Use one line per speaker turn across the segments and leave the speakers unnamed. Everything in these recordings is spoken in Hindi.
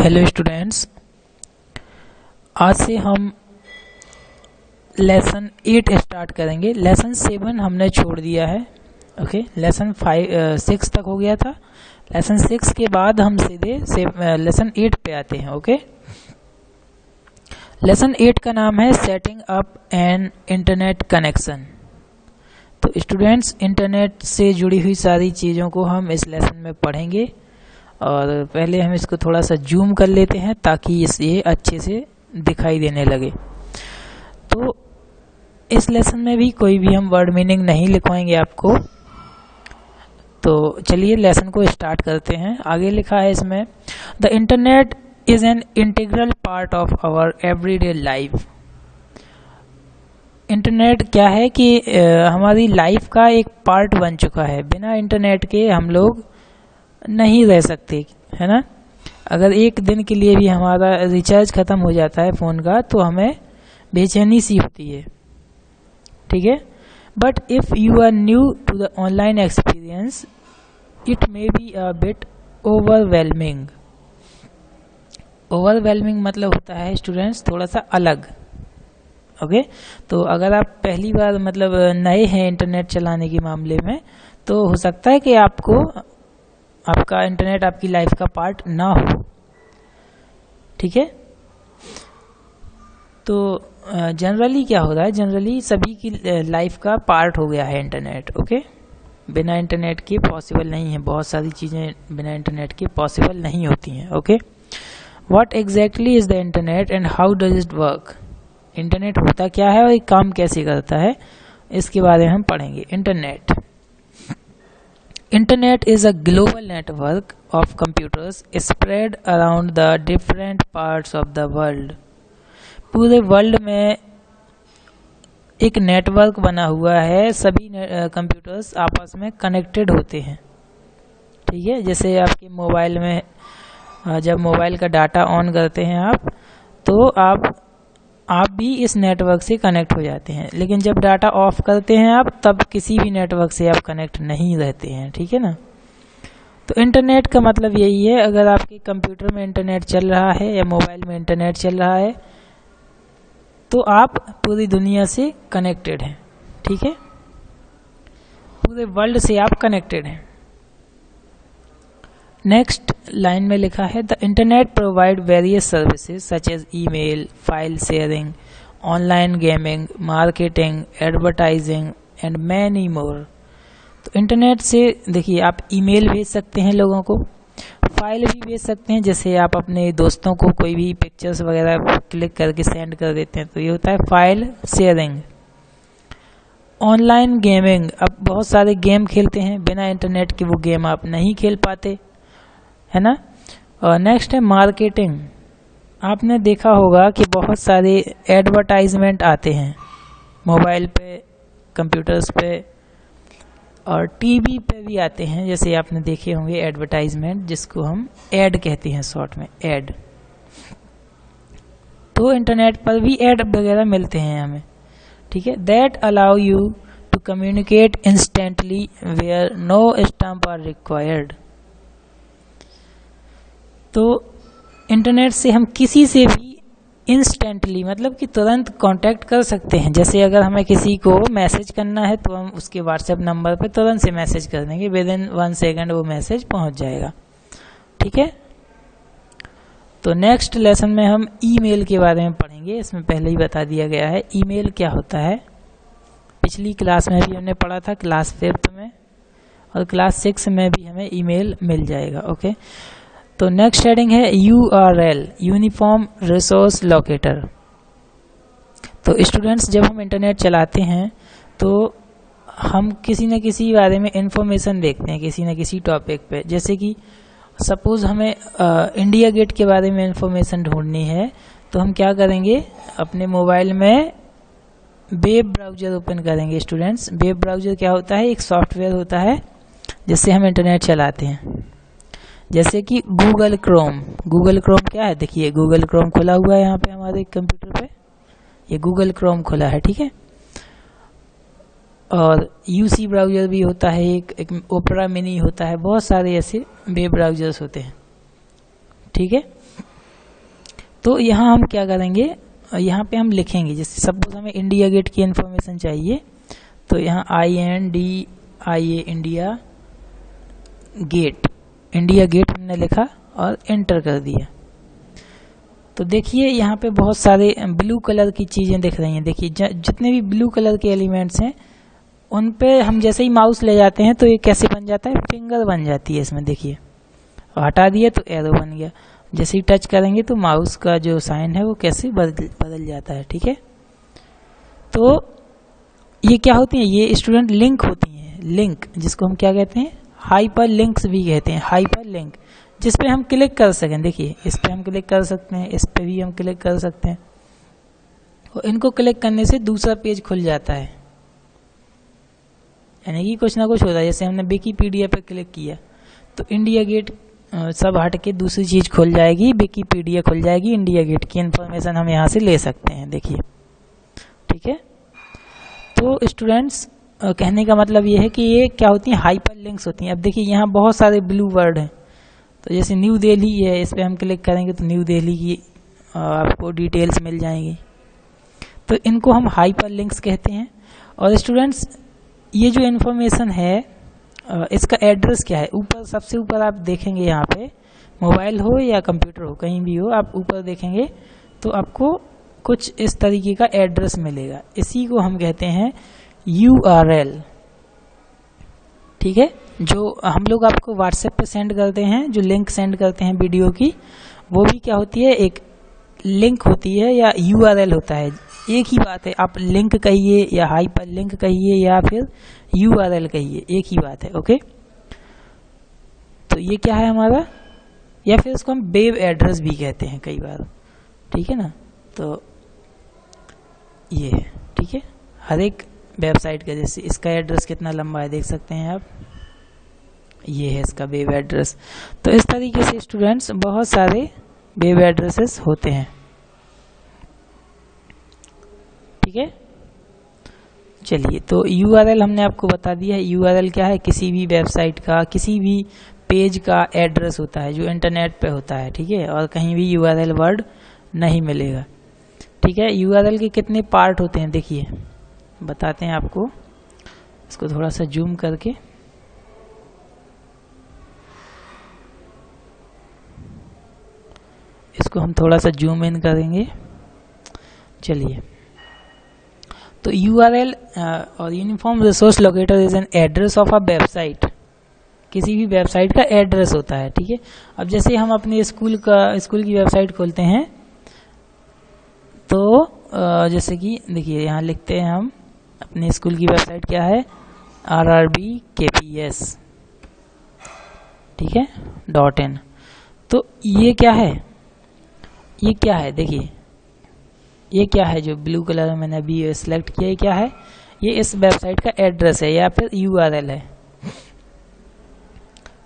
हेलो स्टूडेंट्स, आज से हम लेसन 8 स्टार्ट करेंगे। लेसन 7 हमने छोड़ दिया है। ओके, लेसन 6 तक हो गया था। लेसन 6 के बाद हम सीधे लेसन 8 पे आते हैं। ओके, लेसन 8 का नाम है setting up an internet connection. तो स्टूडेंट्स, इंटरनेट से जुड़ी हुई सारी चीज़ों को हम इस लेसन में पढ़ेंगे। और पहले हम इसको थोड़ा सा जूम कर लेते हैं ताकि ये अच्छे से दिखाई देने लगे। तो इस लेसन में भी कोई भी हम वर्ड मीनिंग नहीं लिखवाएंगे आपको। तो चलिए लेसन को स्टार्ट करते हैं। आगे लिखा है इसमें, the internet is an integral part of our everyday life. Internet क्या है कि हमारी लाइफ का एक पार्ट बन चुका है। बिना इंटरनेट के हम लोग नहीं रह सकते, है ना। अगर एक दिन के लिए भी हमारा रिचार्ज खत्म हो जाता है फ़ोन का तो हमें बेचैनी सी होती है, ठीक है। But if you are new to the online experience it may be a bit overwhelming. Overwhelming मतलब होता है स्टूडेंट्स थोड़ा सा अलग। ओके, तो अगर आप पहली बार मतलब नए हैं इंटरनेट चलाने के मामले में, तो हो सकता है कि आपका इंटरनेट आपकी लाइफ का पार्ट ना हो, ठीक है। तो जनरली क्या हो रहा है, जनरली सभी की लाइफ का पार्ट हो गया है इंटरनेट। ओके, बिना इंटरनेट के पॉसिबल नहीं है, बहुत सारी चीज़ें बिना इंटरनेट के पॉसिबल नहीं होती हैं। Okay, what exactly is the internet and how does it work. Internet होता क्या है और ये काम कैसे करता है, इसके बारे में हम पढ़ेंगे। Internet is a global network of computers spread around the different parts of the world. पूरे वर्ल्ड में एक नेटवर्क बना हुआ है, सभी कंप्यूटर्स आपस में कनेक्टेड होते हैं, ठीक है। जैसे आपके मोबाइल में जब मोबाइल का डाटा ऑन करते हैं आप, तो आप भी इस नेटवर्क से कनेक्ट हो जाते हैं। लेकिन जब डाटा ऑफ करते हैं आप, तब किसी भी नेटवर्क से आप कनेक्ट नहीं रहते हैं, ठीक है ना। तो इंटरनेट का मतलब यही है, अगर आपके कंप्यूटर में इंटरनेट चल रहा है या मोबाइल में इंटरनेट चल रहा है तो आप पूरी दुनिया से कनेक्टेड हैं, ठीक है। पूरे वर्ल्ड से आप कनेक्टेड हैं। नेक्स्ट लाइन में लिखा है, the internet provide various services such as email, file sharing, online gaming, marketing, advertising and many more. तो इंटरनेट से देखिए, आप ईमेल भेज सकते हैं लोगों को, फाइल भी भेज सकते हैं, जैसे आप अपने दोस्तों को कोई भी पिक्चर्स वगैरह क्लिक करके सेंड कर देते हैं, तो ये होता है फाइल शेयरिंग। ऑनलाइन गेमिंग, अब बहुत सारे गेम खेलते हैं, बिना इंटरनेट के वो गेम आप नहीं खेल पाते, है ना। और नेक्स्ट है मार्केटिंग। आपने देखा होगा कि बहुत सारे एडवर्टाइजमेंट आते हैं मोबाइल पे, कंप्यूटर्स पे और टीवी पे भी आते हैं। जैसे आपने देखे होंगे एडवर्टाइजमेंट, जिसको हम एड कहते हैं शॉर्ट में, एड। तो इंटरनेट पर भी एड वगैरह मिलते हैं हमें, ठीक है। That allow you to communicate instantly where no stamp are required. तो इंटरनेट से हम किसी से भी इंस्टेंटली मतलब कि तुरंत कांटेक्ट कर सकते हैं। जैसे अगर हमें किसी को मैसेज करना है तो हम उसके व्हाट्सएप नंबर पर तुरंत से मैसेज कर देंगे, विद इन 1 सेकेंड वो मैसेज पहुंच जाएगा, ठीक है। तो नेक्स्ट लेसन में हम ईमेल के बारे में पढ़ेंगे। इसमें पहले ही बता दिया गया है ईमेल क्या होता है। पिछली क्लास में भी हमने पढ़ा था, क्लास 5 में, और क्लास 6 में भी हमें ईमेल मिल जाएगा। ओके, तो नेक्स्ट हेडिंग है URL, यूनिफॉर्म रिसोर्स लोकेटर। तो स्टूडेंट्स, जब हम इंटरनेट चलाते हैं तो हम किसी न किसी बारे में इंफॉर्मेशन देखते हैं, किसी न किसी टॉपिक पे। जैसे कि सपोज हमें इंडिया गेट के बारे में इंफॉर्मेशन ढूंढनी है, तो हम क्या करेंगे, अपने मोबाइल में वेब ब्राउज़र ओपन करेंगे। स्टूडेंट्स, वेब ब्राउज़र क्या होता है, एक सॉफ्टवेयर होता है जिससे हम इंटरनेट चलाते हैं। जैसे कि गूगल क्रोम। गूगल क्रोम क्या है, देखिए गूगल क्रोम खुला हुआ है यहाँ पे हमारे कंप्यूटर पे, ये गूगल क्रोम खुला है, ठीक है। और यूसी ब्राउज़र भी होता है, एक ओपेरा मिनी होता है, बहुत सारे ऐसे वेब ब्राउज़र्स होते हैं, ठीक है। तो यहाँ हम क्या करेंगे, यहाँ पे हम लिखेंगे, जैसे सपोज हमें इंडिया गेट की इंफॉर्मेशन चाहिए, तो यहाँ INDIA इंडिया गेट हमने लिखा और एंटर कर दिया। तो देखिए यहाँ पे बहुत सारे ब्लू कलर की चीज़ें दिख रही हैं। देखिए जितने भी ब्लू कलर के एलिमेंट्स हैं उन पे हम जैसे ही माउस ले जाते हैं तो ये कैसे बन जाता है, फिंगर बन जाती है इसमें। देखिए हटा दिया तो एरो बन गया, जैसे ही टच करेंगे तो माउस का जो साइन है वो कैसे बदल जाता है। ठीक है, तो ये क्या होती हैं, ये स्टूडेंट लिंक होती हैं, लिंक जिसको हम क्या कहते हैं, हाइपर लिंक्स भी कहते हैं, हाइपर लिंक, जिस पे हम क्लिक कर सकें। देखिए इस पे हम क्लिक कर सकते हैं, इस पे भी हम क्लिक कर सकते हैं, और इनको क्लिक करने से दूसरा पेज खुल जाता है, यानी कि कुछ ना कुछ होता है। जैसे हमने विकीपीडिया पे क्लिक किया तो इंडिया गेट सब हट के दूसरी चीज खुल जाएगी, विकीपीडिया खुल जाएगी, इंडिया गेट की इंफॉर्मेशन हम यहाँ से ले सकते हैं। देखिए ठीक है, तो स्टूडेंट्स कहने का मतलब ये है कि ये क्या होती हैं, हाइपर लिंक्स होती हैं। अब देखिए यहाँ बहुत सारे ब्लू वर्ड हैं, तो जैसे न्यू दिल्ली है, इस पर हम क्लिक करेंगे तो न्यू दिल्ली की आपको डिटेल्स मिल जाएंगी। तो इनको हम हाइपर लिंक्स कहते हैं। और स्टूडेंट्स ये जो इन्फॉर्मेशन है इसका एड्रेस क्या है, ऊपर सबसे ऊपर आप देखेंगे, यहाँ पे मोबाइल हो या कंप्यूटर हो, कहीं भी हो, आप ऊपर देखेंगे तो आपको कुछ इस तरीके का एड्रेस मिलेगा। इसी को हम कहते हैं URL। ठीक है, जो हम लोग आपको व्हाट्सएप पे सेंड करते हैं, जो लिंक सेंड करते हैं वीडियो की, वो भी क्या होती है, एक लिंक होती है या URL होता है। एक ही बात है, आप लिंक कहिए या हाइपर लिंक कहिए या फिर URL कहिए, एक ही बात है। ओके, तो ये क्या है हमारा, या फिर इसको हम वेब एड्रेस भी कहते हैं कई बार। ठीक है ना, तो ये है। ठीक है, हर एक वेबसाइट का, जैसे इसका एड्रेस कितना लंबा है देख सकते हैं आप, ये है इसका वेब एड्रेस। तो इस तरीके से स्टूडेंट्स बहुत सारे वेब एड्रेसेस होते हैं। ठीक है, चलिए, तो URL हमने आपको बता दिया है। URL क्या है, किसी भी वेबसाइट का, किसी भी पेज का एड्रेस होता है जो इंटरनेट पे होता है। ठीक है, और कहीं भी URL वर्ड नहीं मिलेगा। ठीक है, URL के कितने पार्ट होते हैं देखिए बताते हैं आपको, इसको थोड़ा सा जूम करके, इसको हम थोड़ा सा जूम इन करेंगे। चलिए, तो URL और uniform resource locator is an address of a website. किसी भी वेबसाइट का एड्रेस होता है। ठीक है, अब जैसे हम अपने स्कूल की वेबसाइट खोलते हैं, तो जैसे कि देखिए यहाँ लिखते हैं हम अपने स्कूल की वेबसाइट क्या है, RRB KPS। ठीक है, .in। तो ये क्या है, ये क्या है, देखिए ये क्या है, जो ब्लू कलर में मैंने अभी सिलेक्ट किया है, क्या है, ये इस वेबसाइट का एड्रेस है या फिर URL है।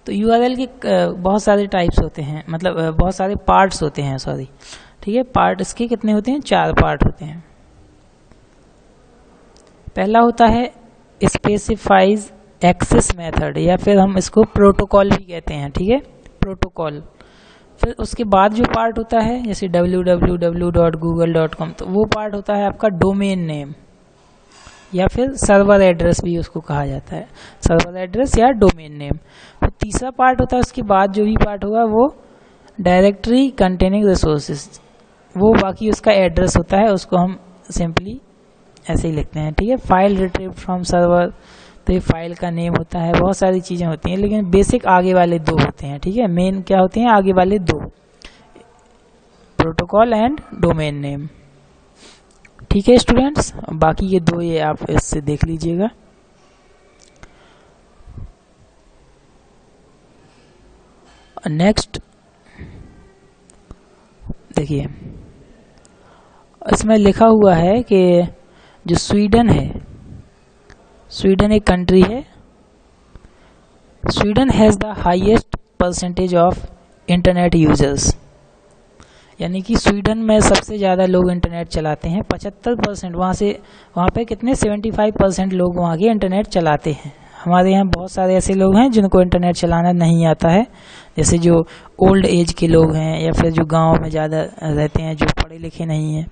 तो URL के बहुत सारे टाइप्स होते हैं, मतलब बहुत सारे पार्ट्स होते हैं, सॉरी। ठीक है, पार्ट इसके कितने होते हैं, 4 पार्ट होते हैं। पहला होता है स्पेसिफाइज एक्सेस मेथड, या फिर हम इसको प्रोटोकॉल भी कहते हैं। ठीक है, प्रोटोकॉल। फिर उसके बाद जो पार्ट होता है, जैसे www.google.com, तो वो पार्ट होता है आपका डोमेन नेम या फिर सर्वर एड्रेस भी उसको कहा जाता है, सर्वर एड्रेस या डोमेन नेम। तो तीसरा पार्ट होता है, उसके बाद जो भी पार्ट होगा वो डायरेक्टरी कंटेनिंग रिसोर्सेज, वो बाकी उसका एड्रेस होता है, उसको हम सिंपली ऐसे ही लिखते हैं। ठीक है, फाइल रिट्रीव्ड फ्रॉम सर्वर, तो ये फाइल का नेम होता है, बहुत सारी चीज़ें होती हैं, लेकिन बेसिक आगे वाले 2 होते हैं। ठीक है, मेन क्या होते हैं, आगे वाले 2, प्रोटोकॉल एंड डोमेन नेम। ठीक है स्टूडेंट्स, बाकी ये 2 ये आप इससे देख लीजिएगा। नेक्स्ट देखिए, इसमें लिखा हुआ है कि जो स्वीडन है, स्वीडन एक कंट्री है, Sweden has the highest percentage of internet users, यानी कि स्वीडन में सबसे ज़्यादा लोग इंटरनेट चलाते हैं, 75%। वहाँ पे कितने 75% लोग वहाँ के इंटरनेट चलाते हैं हमारे यहाँ बहुत सारे ऐसे लोग हैं जिनको इंटरनेट चलाना नहीं आता है, जैसे जो ओल्ड एज के लोग हैं या फिर जो गांव में ज़्यादा रहते हैं, जो पढ़े लिखे नहीं हैं,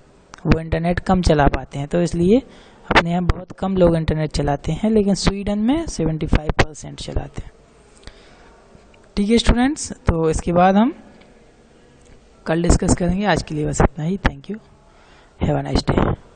वो इंटरनेट कम चला पाते हैं। तो इसलिए अपने यहाँ बहुत कम लोग इंटरनेट चलाते हैं, लेकिन स्वीडन में 75% चलाते हैं। ठीक है स्टूडेंट्स, तो इसके बाद हम कल डिस्कस करेंगे। आज के लिए बस इतना ही। Thank you, have a nice day.